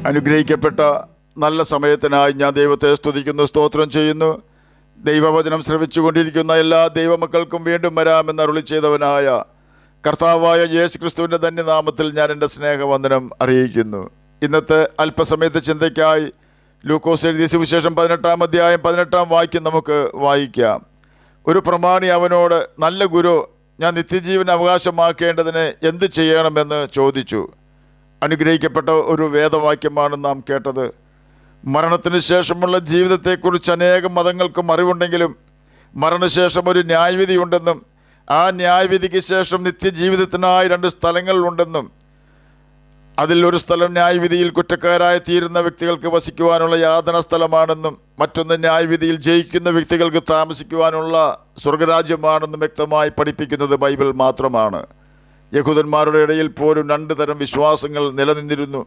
അനുഗ്രഹിക്കപ്പെട്ട നല്ല സമയത്തിനായി ഞാൻ ദൈവത്തെ സ്തുതിക്കുന്നു, സ്തോത്രം ചെയ്യുന്നു. ദൈവവചനം ശ്രവിച്ചുകൊണ്ടിരിക്കുന്ന എല്ലാ ദൈവമക്കൾക്കും വീണ്ടും വരാമെന്ന് അരുളി ചെയ്തവനായ കർത്താവായ യേശു ക്രിസ്തുവിൻ്റെ ധന്യനാമത്തിൽ ഞാൻ എൻ്റെ സ്നേഹവന്ദനം അറിയിക്കുന്നു. ഇന്നത്തെ അല്പസമയത്തെ ചിന്തയ്ക്കായി ലൂക്കോസ് എഴുതിയ സുവിശേഷം 18-ാം അധ്യായം 18-ാം വാക്യം നമുക്ക് വായിക്കാം. ഒരു പ്രമാണി അവനോട്, നല്ല ഗുരു, ഞാൻ നിത്യജീവൻ അവകാശമാക്കേണ്ടതിന് എന്ത് ചെയ്യണമെന്ന് ചോദിച്ചു. അനുഗ്രഹിക്കപ്പെട്ട ഒരു വേദവാക്യമാണ് നാം കേട്ടത്. മരണത്തിന് ശേഷമുള്ള ജീവിതത്തെക്കുറിച്ച് അനേകം മതങ്ങൾക്കും അറിവുണ്ടെങ്കിലും മരണശേഷം ഒരു ന്യായവിധി ഉണ്ടെന്നും ആ ന്യായവിധിക്ക് ശേഷം നിത്യജീവിതത്തിനായി 2 സ്ഥലങ്ങളുണ്ടെന്നും അതിൽ ഒരു സ്ഥലം ന്യായവിധിയിൽ കുറ്റക്കാരായി തീരുന്ന വ്യക്തികൾക്ക് വസിക്കുവാനുള്ള യാതന സ്ഥലമാണെന്നും മറ്റൊന്ന് ന്യായവിധിയിൽ ജയിക്കുന്ന വ്യക്തികൾക്ക് താമസിക്കുവാനുള്ള സ്വർഗരാജ്യമാണെന്നും വ്യക്തമായി പഠിപ്പിക്കുന്നത് ബൈബിൾ മാത്രമാണ്. യഹൂദന്മാരുടെ ഇടയിൽ പോലും 2 തരം വിശ്വാസങ്ങൾ നിലനിന്നിരുന്നു.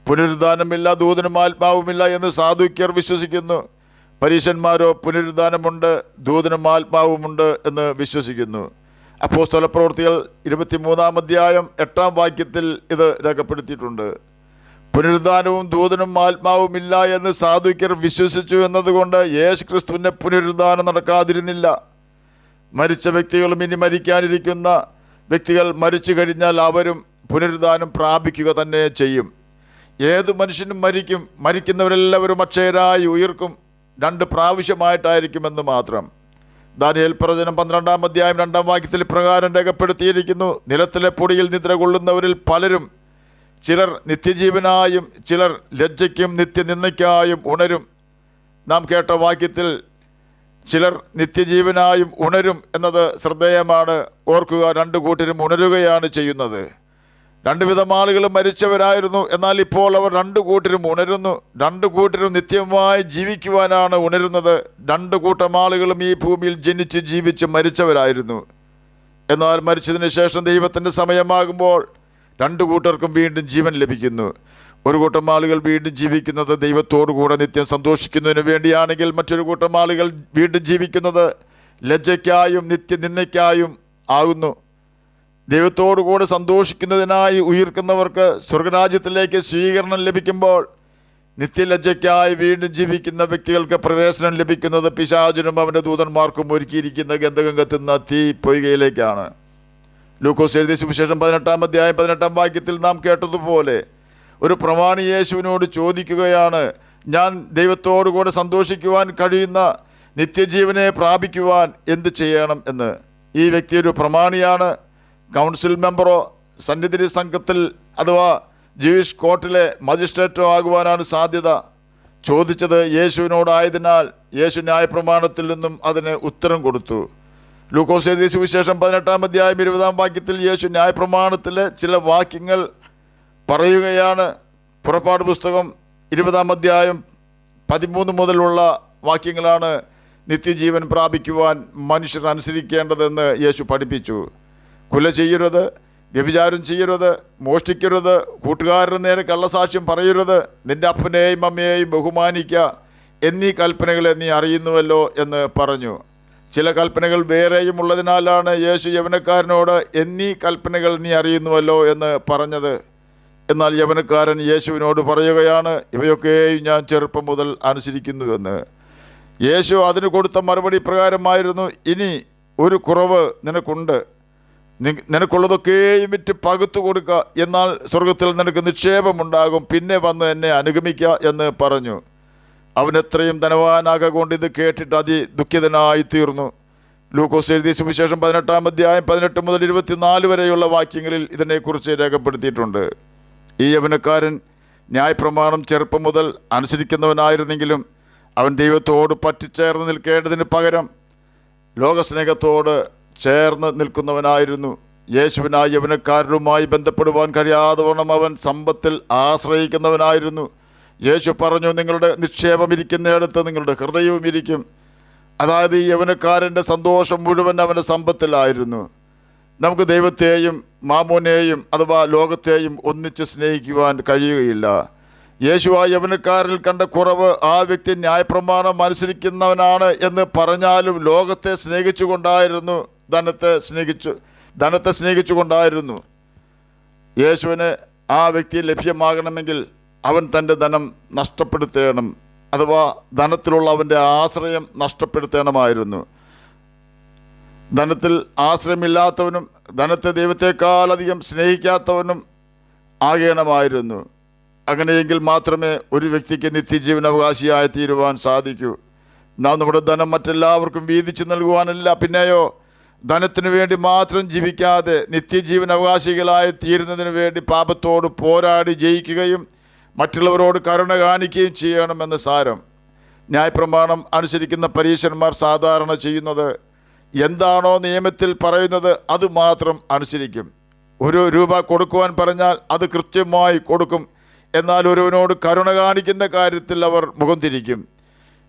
പുനരുദ്ധാനമില്ല, ദൂതനും ആത്മാവുമില്ല എന്ന് സാധുക്യർ വിശ്വസിക്കുന്നു. പരീശന്മാരോ പുനരുദ്ധാനമുണ്ട്, ദൂതനും ആത്മാവുമുണ്ട് എന്ന് വിശ്വസിക്കുന്നു. അപ്പോസ്തല പ്രവൃത്തികൾ 23-ാം അധ്യായം 8-ാം വാക്യത്തിൽ ഇത് രേഖപ്പെടുത്തിയിട്ടുണ്ട്. പുനരുദ്ധാനവും ദൂതനും ആത്മാവുമില്ല എന്ന് സാധുക്യർ വിശ്വസിച്ചു എന്നതുകൊണ്ട് യേശു ക്രിസ്തുവിൻ്റെ പുനരുദ്ധാനം നടക്കാതിരുന്നില്ല. മരിച്ച വ്യക്തികളും ഇനി മരിക്കാനിരിക്കുന്ന വ്യക്തികൾ മരിച്ചു കഴിഞ്ഞാൽ അവരും പുനരുദ്ധാനം പ്രാപിക്കുക തന്നെ ചെയ്യും. ഏത് മനുഷ്യനും മരിക്കും. മരിക്കുന്നവരെല്ലാവരും അക്ഷയരായി ഉയർക്കും. 2 പ്രാവശ്യമായിട്ടായിരിക്കുമെന്ന് മാത്രം. ദാനിയേൽ പ്രവചനം 12-ാം അധ്യായം 2-ാം വാക്യത്തിൽ പ്രകാരം രേഖപ്പെടുത്തിയിരിക്കുന്നു. നിലത്തിലെ പൊടിയിൽ നിദ്ര കൊള്ളുന്നവരിൽ പലരും, ചിലർ നിത്യജീവനായും ചിലർ ലജ്ജയ്ക്കും നിത്യനിന്ദയ്ക്കായും ഉണരും. നാം കേട്ട വാക്യത്തിൽ ചിലർ നിത്യജീവനായും ഉണരും എന്നത് ശ്രദ്ധേയമാണ്. ഓർക്കുക, 2 കൂട്ടരും ഉണരുകയാണ് ചെയ്യുന്നത്. 2 വിധം ആളുകളും മരിച്ചവരായിരുന്നു. എന്നാൽ ഇപ്പോൾ അവർ 2 കൂട്ടരും ഉണരുന്നു. 2 കൂട്ടരും നിത്യമായി ജീവിക്കുവാനാണ് ഉണരുന്നത്. 2 കൂട്ടം ആളുകളും ഈ ഭൂമിയിൽ ജനിച്ച് ജീവിച്ച് മരിച്ചവരായിരുന്നു. എന്നാൽ മരിച്ചതിന് ശേഷം ദൈവത്തിൻ്റെ സമയമാകുമ്പോൾ 2 കൂട്ടർക്കും വീണ്ടും ജീവൻ ലഭിക്കുന്നു. ഒരു കൂട്ടം ആളുകൾ വീണ്ടും ജീവിക്കുന്നത് ദൈവത്തോടു കൂടെ നിത്യം സന്തോഷിക്കുന്നതിന് വേണ്ടിയാണെങ്കിൽ മറ്റൊരു കൂട്ടം ആളുകൾ വീണ്ടും ജീവിക്കുന്നത് ലജ്ജയ്ക്കായും നിത്യനിന്ദയ്ക്കായും ആകുന്നു. ദൈവത്തോടു കൂടെ സന്തോഷിക്കുന്നതിനായി ഉയർക്കുന്നവർക്ക് സ്വർഗരാജ്യത്തിലേക്ക് സ്വീകരണം ലഭിക്കുമ്പോൾ നിത്യലജ്ജയ്ക്കായി വീണ്ടും ജീവിക്കുന്ന വ്യക്തികൾക്ക് പ്രവേശനം ലഭിക്കുന്നത് പിശാചിനും അവൻ്റെ ദൂതന്മാർക്കും ഒരുക്കിയിരിക്കുന്ന ഗന്ധകം കത്തുന്ന തീ പൊയ്കയിലേക്കാണ്. ലൂക്കോസ് എഴുതിയ സുവിശേഷം 18-ാം അധ്യായം 18-ാം വാക്യത്തിൽ നാം കേട്ടതുപോലെ ഒരു പ്രമാണി യേശുവിനോട് ചോദിക്കുകയാണ്, ഞാൻ ദൈവത്തോടു കൂടെ സന്തോഷിക്കുവാൻ കഴിയുന്ന നിത്യജീവനെ പ്രാപിക്കുവാൻ എന്ത് ചെയ്യണം എന്ന്. ഈ വ്യക്തി ഒരു പ്രമാണിയാണ്. കൗൺസിൽ മെമ്പറോ സന്നിധി സംഘത്തിൽ അഥവാ ജൂയിഷ് കോർട്ടിലെ മജിസ്ട്രേറ്റോ ആകുവാനാണ് സാധ്യത. ചോദിച്ചത് യേശുവിനോടായതിനാൽ യേശു ന്യായപ്രമാണത്തിൽ നിന്നും അതിന് ഉത്തരം കൊടുത്തു. ലൂക്കോസ് എഴുതിയ സുവിശേഷം 18-ാം അധ്യായം 20-ാം വാക്യത്തിൽ യേശു ന്യായപ്രമാണത്തിലെ ചില വാക്യങ്ങൾ പറയുകയാണ്. പുറപ്പാട് പുസ്തകം 20-ാം അധ്യായം 13 മുതലുള്ള വാക്യങ്ങളാണ് നിത്യജീവൻ പ്രാപിക്കുവാൻ മനുഷ്യർ അനുസരിക്കേണ്ടതെന്ന് യേശു പഠിപ്പിച്ചു. കൊല ചെയ്യരുത്, വ്യഭിചാരം ചെയ്യരുത്, മോഷ്ടിക്കരുത്, കൂട്ടുകാരുടെ നേരെ കള്ളസാക്ഷ്യം പറയരുത്, നിൻ്റെ അപ്പനെയും അമ്മയെയും ബഹുമാനിക്കുക എന്നീ കൽപ്പനകളെ നീ അറിയുന്നുവല്ലോ എന്ന് പറഞ്ഞു. ചില കൽപ്പനകൾ വേറെയും ഉള്ളതിനാലാണ് യേശു യവനക്കാരനോട് എന്നീ കൽപ്പനകൾ നീ അറിയുന്നുവല്ലോ എന്ന് പറഞ്ഞത്. എന്നാൽ യവനക്കാരൻ യേശുവിനോട് പറയുകയാണ്, ഇവയൊക്കെയും ഞാൻ ചെറുപ്പം മുതൽ അനുസരിക്കുന്നുവെന്ന്. യേശു അതിന് കൊടുത്ത മറുപടി പ്രകാരമായിരുന്നു, ഇനി ഒരു കുറവ് നിനക്കുണ്ട്. നിനക്കുള്ളതൊക്കെയും വിറ്റ് പകുത്തു കൊടുക്കുക, എന്നാൽ സ്വർഗത്തിൽ നിനക്ക് നിക്ഷേപമുണ്ടാകും. പിന്നെ വന്ന് എന്നെ അനുഗമിക്കുക എന്ന് പറഞ്ഞു. അവൻ എത്രയും ധനവാനാകൊണ്ട് ഇത് കേട്ടിട്ട് ദുഃഖിതനായി തീർന്നു. ലൂക്കോസ് എഴുതിയ സുവിശേഷം 18-ാം അധ്യായം 18 മുതൽ 24 വരെയുള്ള വാക്യങ്ങളിൽ ഇതിനെക്കുറിച്ച് രേഖപ്പെടുത്തിയിട്ടുണ്ട്. ഈ യവനക്കാരൻ ന്യായപ്രമാണം ചെറുപ്പം മുതൽ അനുസരിക്കുന്നവനായിരുന്നെങ്കിലും അവൻ ദൈവത്തോട് പറ്റിച്ചേർന്ന് നിൽക്കേണ്ടതിന് പകരം ലോകസ്നേഹത്തോട് ചേർന്ന് നിൽക്കുന്നവനായിരുന്നു. യേശുവിനായി യവനക്കാരനുമായി ബന്ധപ്പെടുവാൻ കഴിയാതവണ്ണം അവൻ സമ്പത്തിൽ ആശ്രയിക്കുന്നവനായിരുന്നു. യേശു പറഞ്ഞു, നിങ്ങളുടെ നിക്ഷേപം ഇരിക്കുന്നിടത്ത് നിങ്ങളുടെ ഹൃദയവും ഇരിക്കും. അതായത് ഈ യവനക്കാരൻ്റെ സന്തോഷം മുഴുവൻ അവൻ്റെ സമ്പത്തിലായിരുന്നു. നമുക്ക് ദൈവത്തെയും മാമോനെയും അഥവാ ലോകത്തെയും ഒന്നിച്ച് സ്നേഹിക്കുവാൻ കഴിയുകയില്ല. യേശു ആ യവനക്കാരിൽ കണ്ട കുറവ്, ആ വ്യക്തി ന്യായപ്രമാണം അനുസരിക്കുന്നവനാണ് എന്ന് പറഞ്ഞാലും ലോകത്തെ സ്നേഹിച്ചുകൊണ്ടായിരുന്നു, ധനത്തെ സ്നേഹിച്ചുകൊണ്ടായിരുന്നു. യേശുവിന് ആ വ്യക്തി ലഭ്യമാകണമെങ്കിൽ അവൻ തൻ്റെ ധനം നഷ്ടപ്പെടുത്തേണം, അഥവാ ധനത്തിലുള്ള അവൻ്റെ ആശ്രയം നഷ്ടപ്പെടുത്തണമായിരുന്നു. ധനത്തിൽ ആശ്രയമില്ലാത്തവനും ധനത്തെ ദൈവത്തെക്കാളധികം സ്നേഹിക്കാത്തവനും ആകണമായിരുന്നു. അങ്ങനെയെങ്കിൽ മാത്രമേ ഒരു വ്യക്തിക്ക് നിത്യജീവൻ അവകാശിയായി തീരുവാൻ സാധിക്കൂ. നാം നമ്മുടെ ധനം മറ്റെല്ലാവർക്കും വീതിച്ച് നൽകുവാനല്ല, പിന്നെയോ ധനത്തിനു വേണ്ടി മാത്രം ജീവിക്കാതെ നിത്യജീവൻ അവകാശികളായി തീരുന്നതിന് വേണ്ടി പാപത്തോട് പോരാടി ജയിക്കുകയും മറ്റുള്ളവരോട് കരുണ കാണിക്കുകയും ചെയ്യണമെന്ന് സാരം. ന്യായപ്രമാണം അനുസരിക്കുന്ന പരീശന്മാർ സാധാരണ ചെയ്യുന്നത് എന്താണോ നിയമത്തിൽ പറയുന്നത് അത് മാത്രം അനുസരിക്കും. ₹1 കൊടുക്കുവാൻ പറഞ്ഞാൽ അത് കൃത്യമായി കൊടുക്കും. എന്നാൽ ഒരുവനോട് കരുണ കാണിക്കുന്ന കാര്യത്തിൽ അവർ മുഖം തിരിക്കും.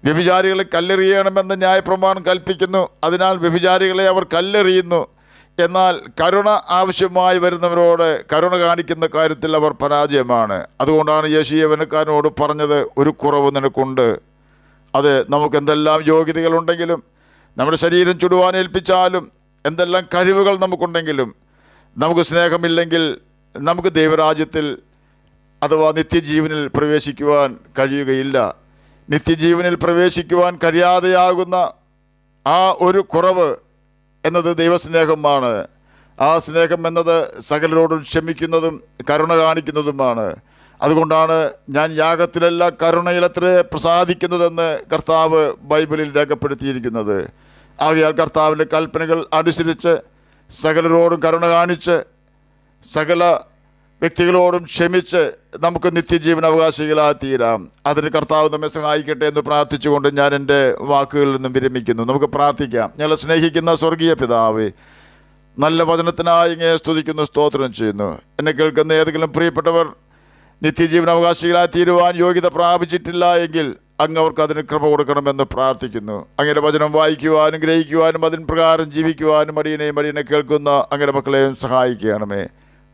വ്യഭിചാരികളെ കല്ലെറിയണമെന്ന് ന്യായപ്രമാണം കൽപ്പിക്കുന്നു. അതിനാൽ വ്യഭിചാരികളെ അവർ കല്ലെറിയുന്നു. എന്നാൽ കരുണ ആവശ്യമായി വരുന്നവരോട് കരുണ കാണിക്കുന്ന കാര്യത്തിൽ അവർ പരാജയമാണ്. അതുകൊണ്ടാണ് യേശു യൗവനക്കാരനോട് പറഞ്ഞത്, ഒരു കുറവ് നിനക്കുണ്ട്. അത് നമുക്ക് എന്തെല്ലാം യോഗ്യതകളുണ്ടെങ്കിലും, നമ്മുടെ ശരീരം ചുടുവാൻ ഏൽപ്പിച്ചാലും, എന്തെല്ലാം കഴിവുകൾ നമുക്കുണ്ടെങ്കിലും, നമുക്ക് സ്നേഹമില്ലെങ്കിൽ നമുക്ക് ദൈവരാജ്യത്തിൽ അഥവാ നിത്യജീവനിൽ പ്രവേശിക്കുവാൻ കഴിയുകയില്ല. നിത്യജീവനിൽ പ്രവേശിക്കുവാൻ കഴിയാതെയാകുന്ന ആ ഒരു കുറവ് എന്നത് ദൈവസ്നേഹമാണ്. ആ സ്നേഹം എന്നത് സകലരോടും ക്ഷമിക്കുന്നതും കരുണ കാണിക്കുന്നതുമാണ്. അതുകൊണ്ടാണ് ഞാൻ യാഗത്തിലല്ല കരുണയിലത്രേ പ്രസാദിക്കുന്നതെന്ന് കർത്താവ് ബൈബിളിൽ രേഖപ്പെടുത്തിയിരിക്കുന്നത്. ആകയാൽ കർത്താവിൻ്റെ കൽപ്പനകൾ അനുസരിച്ച് സകലരോടും കരുണ കാണിച്ച് സകല വ്യക്തികളോടും ക്ഷമിച്ച് നമുക്ക് നിത്യജീവൻ അവകാശികളായി തീരാം. അതിന് കർത്താവ് നമ്മെ സഹായിക്കട്ടെ എന്ന് പ്രാർത്ഥിച്ചുകൊണ്ട് ഞാൻ എൻ്റെ വാക്കുകളിൽ നിന്നും വിരമിക്കുന്നു. നമുക്ക് പ്രാർത്ഥിക്കാം. ഞങ്ങളെ സ്നേഹിക്കുന്ന സ്വർഗീയ പിതാവേ, നല്ല വചനത്തിനായി ഇങ്ങനെ സ്തുതിക്കുന്നു, സ്തോത്രം ചെയ്യുന്നു. എന്നെ കേൾക്കുന്ന ഏതെങ്കിലും പ്രിയപ്പെട്ടവർ നിത്യജീവൻ അവകാശികളായി തീരുവാൻ യോഗ്യത പ്രാപിച്ചിട്ടില്ല എങ്കിൽ അങ്ങ് അവർക്ക് അതിന് കൃപ കൊടുക്കണമെന്ന് പ്രാർത്ഥിക്കുന്നു. അങ്ങയുടെ വചനം വായിക്കുവാനും ഗ്രഹിക്കുവാനും അതിന് പ്രകാരം ജീവിക്കുവാനും അടിയനെ കേൾക്കുന്ന അങ്ങയുടെ മക്കളെയും സഹായിക്കണമേ.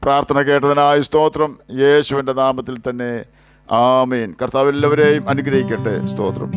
പ്രാർത്ഥന കേട്ടതിനായി സ്തോത്രം. യേശുവിൻ്റെ നാമത്തിൽ തന്നെ ആമേൻ. കർത്താവ് എല്ലാവരെയും അനുഗ്രഹിക്കട്ടെ. സ്തോത്രം.